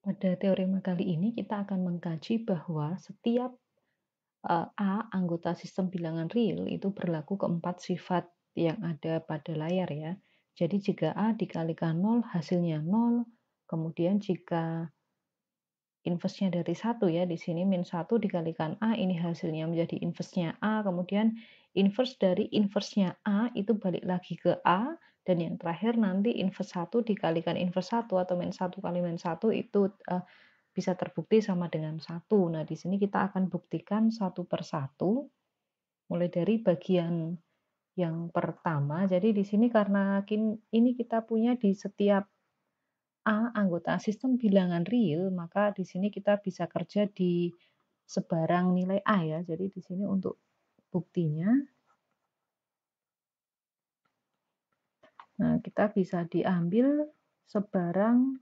Pada teorema kali ini kita akan mengkaji bahwa setiap A, anggota sistem bilangan real itu berlaku keempat sifat yang ada pada layar ya. Jadi jika A dikalikan 0 hasilnya 0, kemudian jika inversnya dari 1 ya, di sini min 1 dikalikan A, ini hasilnya menjadi inversnya A, kemudian inverse dari inversnya A itu balik lagi ke A, dan yang terakhir nanti inverse 1 dikalikan inverse 1 atau min 1 kali min 1 itu bisa terbukti sama dengan 1. Nah, di sini kita akan buktikan satu per satu, mulai dari bagian yang pertama. Jadi di sini karena ini kita punya di setiap A anggota sistem bilangan real, maka di sini kita bisa kerja di sebarang nilai A ya. Jadi di sini untuk buktinya, nah kita bisa diambil sebarang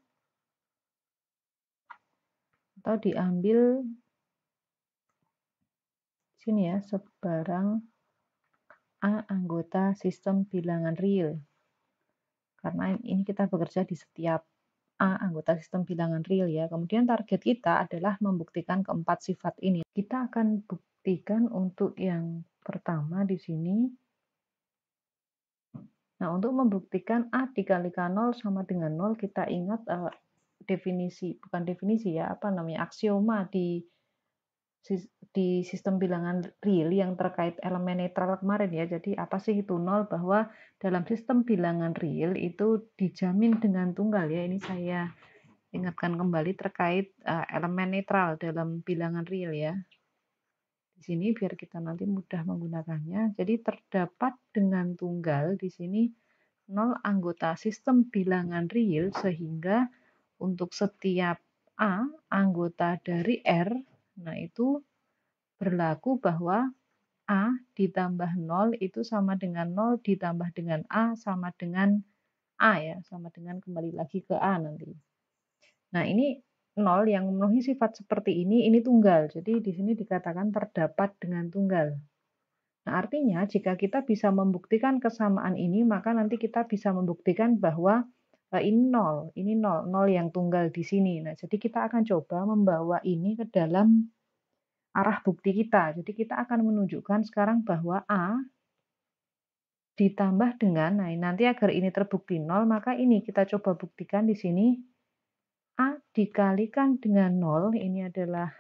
atau diambil sini ya, sebarang A anggota sistem bilangan real. Karena ini kita bekerja di setiap A anggota sistem bilangan real ya. Kemudian target kita adalah membuktikan keempat sifat ini. Kita akan buktikan untuk yang pertama di sini. Nah, untuk membuktikan A dikalikan 0 sama dengan 0, kita ingat bukan definisi ya, apa namanya, aksioma di sistem bilangan real yang terkait elemen netral kemarin ya. Jadi apa sih itu 0? Bahwa dalam sistem bilangan real itu dijamin dengan tunggal ya. Ini saya ingatkan kembali terkait elemen netral dalam bilangan real ya. Di sini biar kita nanti mudah menggunakannya. Jadi terdapat dengan tunggal di sini 0 anggota sistem bilangan real, sehingga untuk setiap A anggota dari R, nah itu berlaku bahwa A ditambah 0 itu sama dengan 0 ditambah dengan A sama dengan A ya, sama dengan kembali lagi ke A nanti. Nah, ini 0 yang memenuhi sifat seperti ini tunggal. Jadi di sini dikatakan terdapat dengan tunggal. Nah, artinya jika kita bisa membuktikan kesamaan ini, maka nanti kita bisa membuktikan bahwa ini 0, 0 yang tunggal di sini. Nah, jadi kita akan coba membawa ini ke dalam arah bukti kita. Jadi kita akan menunjukkan sekarang bahwa A ditambah dengan, nah nanti agar ini terbukti 0, maka ini kita coba buktikan di sini. A dikalikan dengan 0, ini adalah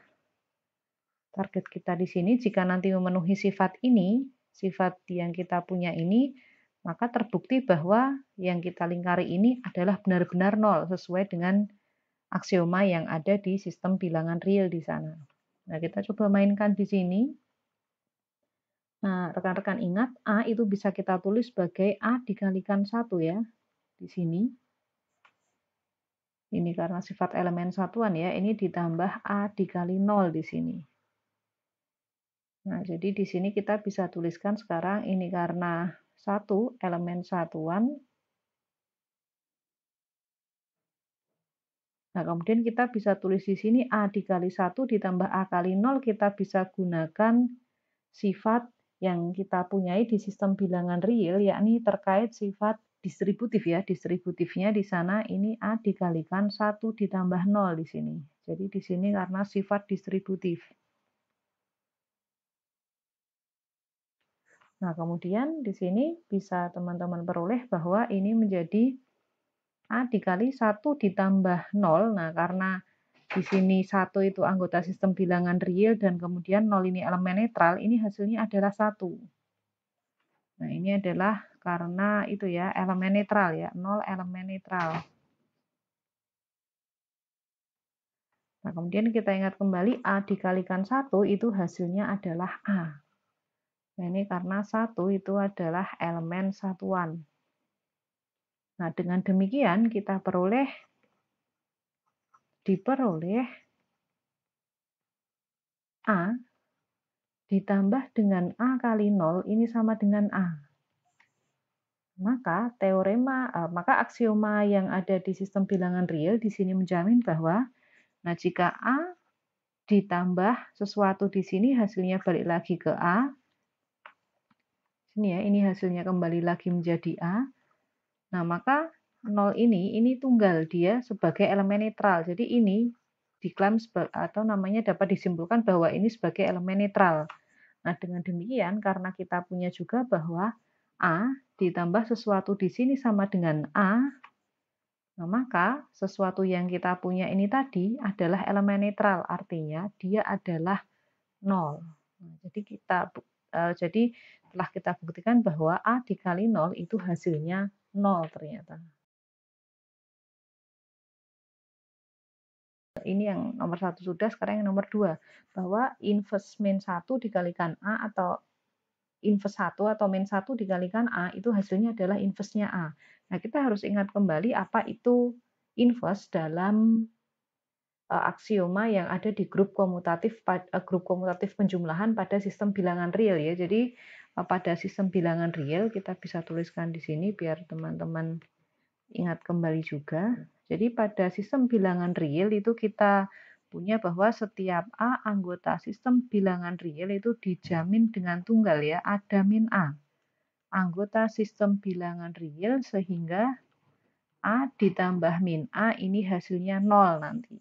target kita di sini. Jika nanti memenuhi sifat ini, sifat yang kita punya ini, maka terbukti bahwa yang kita lingkari ini adalah benar-benar 0, sesuai dengan aksioma yang ada di sistem bilangan real di sana. Nah, kita coba mainkan di sini. Nah, rekan-rekan ingat, A itu bisa kita tulis sebagai A dikalikan 1 ya, di sini. Ini karena sifat elemen satuan ya, ini ditambah A dikali 0 di sini. Nah, jadi di sini kita bisa tuliskan sekarang ini karena 1 elemen satuan. Nah, kemudian kita bisa tulis di sini A dikali 1 ditambah A kali 0, kita bisa gunakan sifat yang kita punyai di sistem bilangan real, yakni terkait sifat distributif ya. Distributifnya di sana ini A dikalikan 1 ditambah 0 di sini. Jadi di sini karena sifat distributif. Nah, kemudian di sini bisa teman-teman peroleh bahwa ini menjadi A dikali 1 ditambah 0. Nah, karena di sini 1 itu anggota sistem bilangan real dan kemudian 0 ini elemen netral, ini hasilnya adalah 1. Nah, ini adalah karena itu ya, elemen netral ya, 0 elemen netral. Nah, kemudian kita ingat kembali A dikalikan 1 itu hasilnya adalah A. Nah, ini karena 1 itu adalah elemen satuan. Nah, dengan demikian kita diperoleh A ditambah dengan A kali 0 ini sama dengan A. Maka maka aksioma yang ada di sistem bilangan real di sini menjamin bahwa jika A ditambah sesuatu di sini hasilnya balik lagi ke A. Sini ya, ini hasilnya kembali lagi menjadi A. Nah, maka 0 ini tunggal, dia sebagai elemen netral. Jadi ini diklaim atau namanya dapat disimpulkan bahwa ini sebagai elemen netral. Nah, dengan demikian karena kita punya juga bahwa A ditambah sesuatu di sini sama dengan A, nah maka sesuatu yang kita punya ini tadi adalah elemen netral, artinya dia adalah 0. Nah, jadi telah kita buktikan bahwa A dikali 0 itu hasilnya 0 ternyata. Ini yang nomor 1 sudah, sekarang yang nomor 2. Bahwa inverse min 1 dikalikan A atau inverse 1 atau min 1 dikalikan A itu hasilnya adalah inverse-nya A. Nah, kita harus ingat kembali apa itu inverse dalam aksioma yang ada di grup komutatif penjumlahan pada sistem bilangan real ya. Jadi pada sistem bilangan real kita bisa tuliskan di sini biar teman-teman ingat kembali juga. Jadi pada sistem bilangan real itu kita punya bahwa setiap A anggota sistem bilangan real itu dijamin dengan tunggal ya, ada min A. Anggota sistem bilangan real sehingga A ditambah min A ini hasilnya 0 nanti.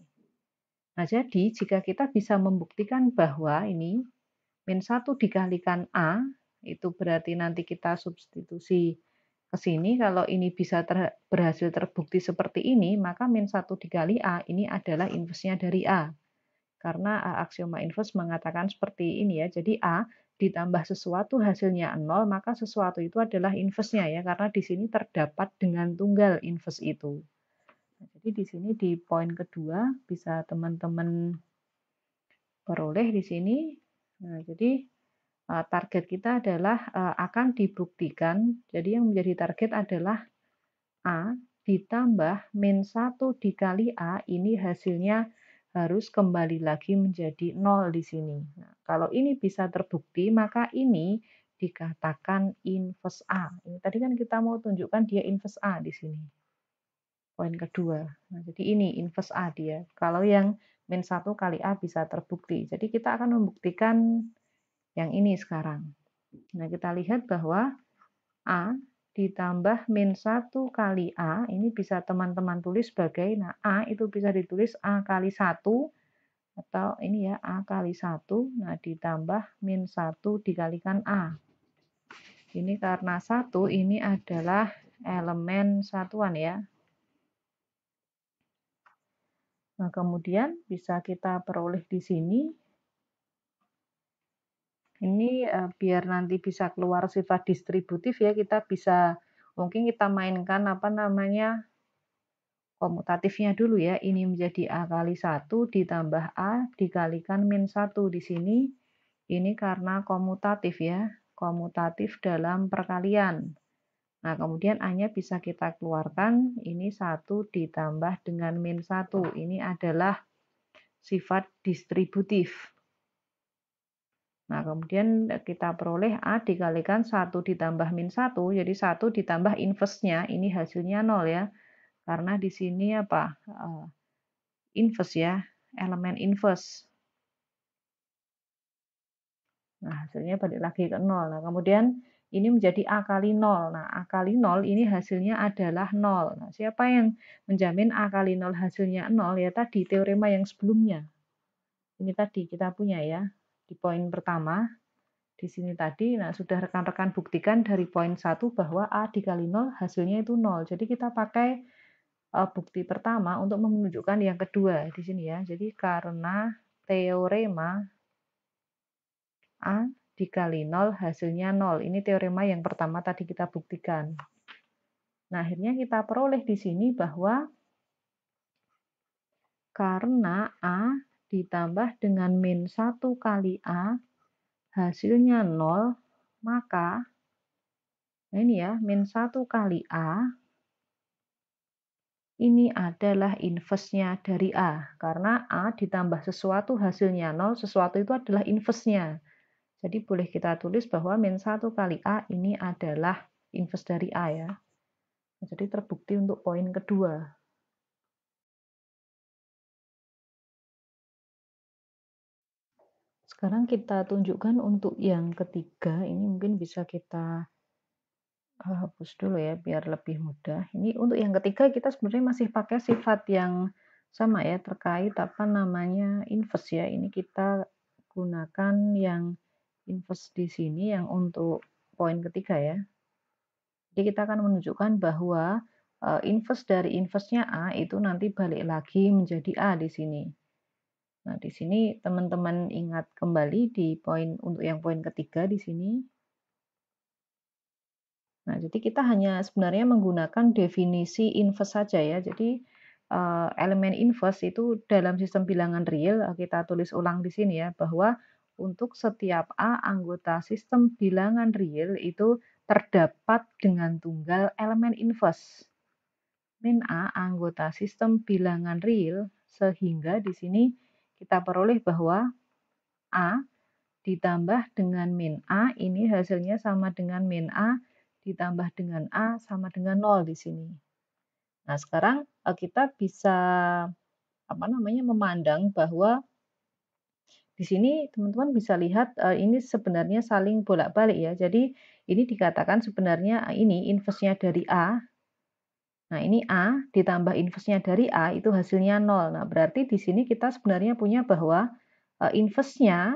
Nah, jadi jika kita bisa membuktikan bahwa ini min 1 dikalikan A, itu berarti nanti kita substitusi ke sini, kalau ini bisa berhasil terbukti seperti ini, maka min 1 dikali A ini adalah inverse-nya dari A. Karena aksioma inverse mengatakan seperti ini ya, jadi A ditambah sesuatu hasilnya 0, maka sesuatu itu adalah inverse-nya ya, karena di sini terdapat dengan tunggal inverse itu. Nah, jadi di sini di poin kedua bisa teman-teman peroleh di sini. Nah, jadi target kita adalah akan dibuktikan. Jadi yang menjadi target adalah A ditambah min 1 dikali A, ini hasilnya harus kembali lagi menjadi 0 di sini. Nah, kalau ini bisa terbukti, maka ini dikatakan inverse A. Ini tadi kan kita mau tunjukkan dia inverse A di sini. Poin kedua. Nah, jadi ini inverse A dia. Kalau yang min 1 kali A bisa terbukti. Jadi kita akan membuktikan yang ini sekarang. Nah, kita lihat bahwa A ditambah min 1 kali A, ini bisa teman-teman tulis sebagai, nah A itu bisa ditulis A kali 1, atau ini ya A kali 1, nah ditambah min 1 dikalikan A. Ini karena 1 ini adalah elemen satuan ya. Nah, kemudian bisa kita peroleh di sini. Ini biar nanti bisa keluar sifat distributif ya, kita bisa mungkin kita mainkan apa namanya komutatifnya dulu ya. Ini menjadi A kali 1 ditambah A dikalikan min 1 di sini. Ini karena komutatif ya, komutatif dalam perkalian. Nah, kemudian A-nya bisa kita keluarkan, ini 1 ditambah dengan min 1. Ini adalah sifat distributif. Nah, kemudian kita peroleh A dikalikan 1 ditambah min 1, jadi 1 ditambah inverse-nya, ini hasilnya 0 ya. Karena di sini apa? Inverse ya, elemen inverse. Nah, hasilnya balik lagi ke 0. Nah, kemudian ini menjadi A kali 0. Nah, A kali 0 ini hasilnya adalah 0. Nah, siapa yang menjamin A kali 0 hasilnya 0? Ya tadi, teorema yang sebelumnya. Ini tadi kita punya ya, di poin pertama. Di sini tadi, nah sudah rekan-rekan buktikan dari poin 1 bahwa A dikali 0 hasilnya itu 0. Jadi kita pakai bukti pertama untuk menunjukkan yang kedua di sini ya. Jadi karena teorema A dikali 0 hasilnya 0. Ini teorema yang pertama tadi kita buktikan. Nah, akhirnya kita peroleh di sini bahwa karena A ditambah dengan min 1 kali A hasilnya 0, maka nah ini ya, min 1 kali A ini adalah inverse-nya dari A. Karena A ditambah sesuatu hasilnya 0, sesuatu itu adalah inverse-nya. Jadi boleh kita tulis bahwa min 1 kali A ini adalah inverse dari A ya. Jadi terbukti untuk poin kedua. Sekarang kita tunjukkan untuk yang ketiga, ini mungkin bisa kita Hapus dulu ya biar lebih mudah. Ini untuk yang ketiga kita sebenarnya masih pakai sifat yang sama ya terkait apa namanya inverse ya. Ini kita gunakan yang inverse di sini yang untuk poin ketiga ya. Jadi kita akan menunjukkan bahwa inverse dari inverse-nya A itu nanti balik lagi menjadi A di sini. Nah, di sini teman-teman ingat kembali di poin untuk yang poin ketiga di sini. Nah, jadi kita hanya sebenarnya menggunakan definisi inverse saja ya. Jadi elemen inverse itu dalam sistem bilangan real kita tulis ulang di sini ya bahwa untuk setiap A anggota sistem bilangan real itu terdapat dengan tunggal elemen inverse. Min A anggota sistem bilangan real sehingga di sini kita peroleh bahwa A ditambah dengan min A, ini hasilnya sama dengan min A, ditambah dengan A sama dengan 0 di sini. Nah, sekarang kita bisa memandang bahwa di sini teman-teman bisa lihat ini sebenarnya saling bolak-balik ya. Jadi ini dikatakan sebenarnya ini inverse-nya dari A. Nah, ini A ditambah inverse-nya dari A itu hasilnya 0. Nah, berarti di sini kita sebenarnya punya bahwa inverse-nya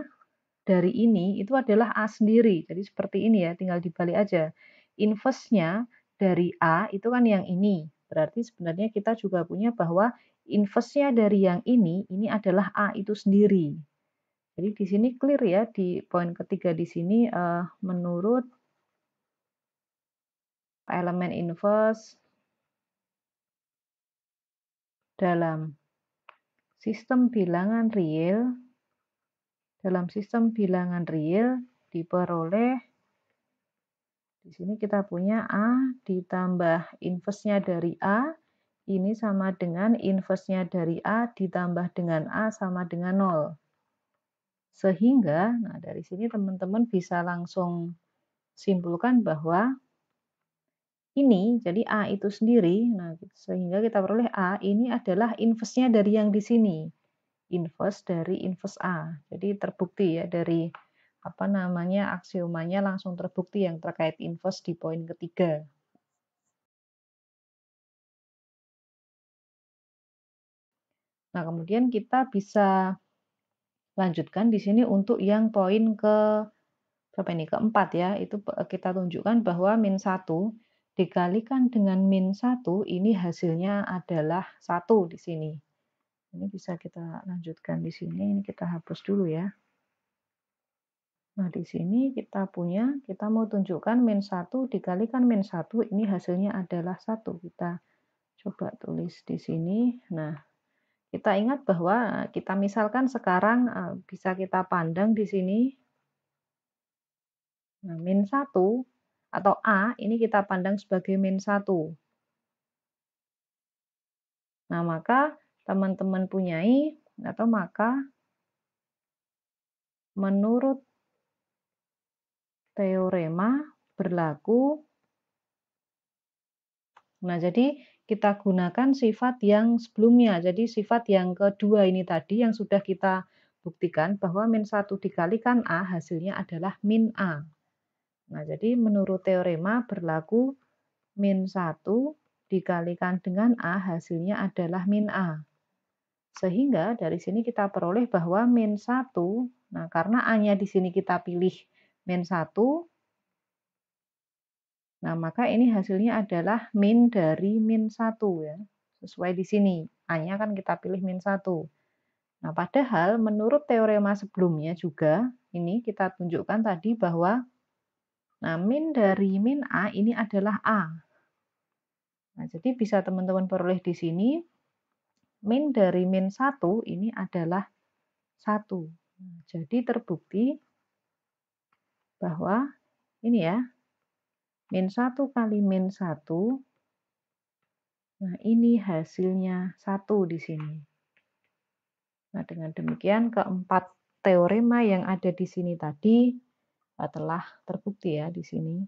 dari ini itu adalah A sendiri. Jadi seperti ini ya, tinggal dibalik aja. Inverse-nya dari A itu kan yang ini. Berarti sebenarnya kita juga punya bahwa inverse-nya dari yang ini adalah A itu sendiri. Jadi di sini clear ya di poin ketiga di sini menurut elemen inverse dalam sistem bilangan real diperoleh di sini kita punya A ditambah inverse-nya dari A, ini sama dengan inverse-nya dari A ditambah dengan A sama dengan 0. Sehingga, nah dari sini teman-teman bisa langsung simpulkan bahwa ini, jadi A itu sendiri, nah sehingga kita peroleh A ini adalah inverse-nya dari yang di sini. Inverse dari inverse A. Jadi terbukti ya dari aksiomanya langsung terbukti yang terkait inverse di poin ketiga. Nah, kemudian kita bisa lanjutkan di sini untuk yang poin keempat ya. Itu kita tunjukkan bahwa min 1 dikalikan dengan min 1 ini hasilnya adalah 1 di sini. Ini bisa kita lanjutkan di sini. Ini kita hapus dulu ya. Nah, di sini kita mau tunjukkan min 1 dikalikan min 1, ini hasilnya adalah 1. Kita coba tulis di sini. Nah, kita ingat bahwa kita misalkan sekarang bisa kita pandang di sini. Nah, min 1 atau A ini kita pandang sebagai min 1. Nah, maka teman-teman punyai atau maka menurut teorema berlaku. Nah, jadi kita gunakan sifat yang sebelumnya. Jadi sifat yang kedua ini tadi yang sudah kita buktikan bahwa min 1 dikalikan A hasilnya adalah min A. Nah, jadi menurut teorema berlaku min 1 dikalikan dengan A hasilnya adalah min A. Sehingga dari sini kita peroleh bahwa min 1, nah karena A-nya di sini kita pilih min 1, nah, maka ini hasilnya adalah min dari min 1 ya. Sesuai di sini. A-nya kan kita pilih min 1. Nah, padahal menurut teorema sebelumnya juga, ini kita tunjukkan tadi bahwa nah, min dari min A ini adalah A. Nah, jadi bisa teman-teman peroleh di sini, min dari min 1 ini adalah 1. Nah, jadi terbukti bahwa ini ya, min 1 kali min 1, nah ini hasilnya 1 di sini. Nah, dengan demikian keempat teorema yang ada di sini tadi telah terbukti ya di sini.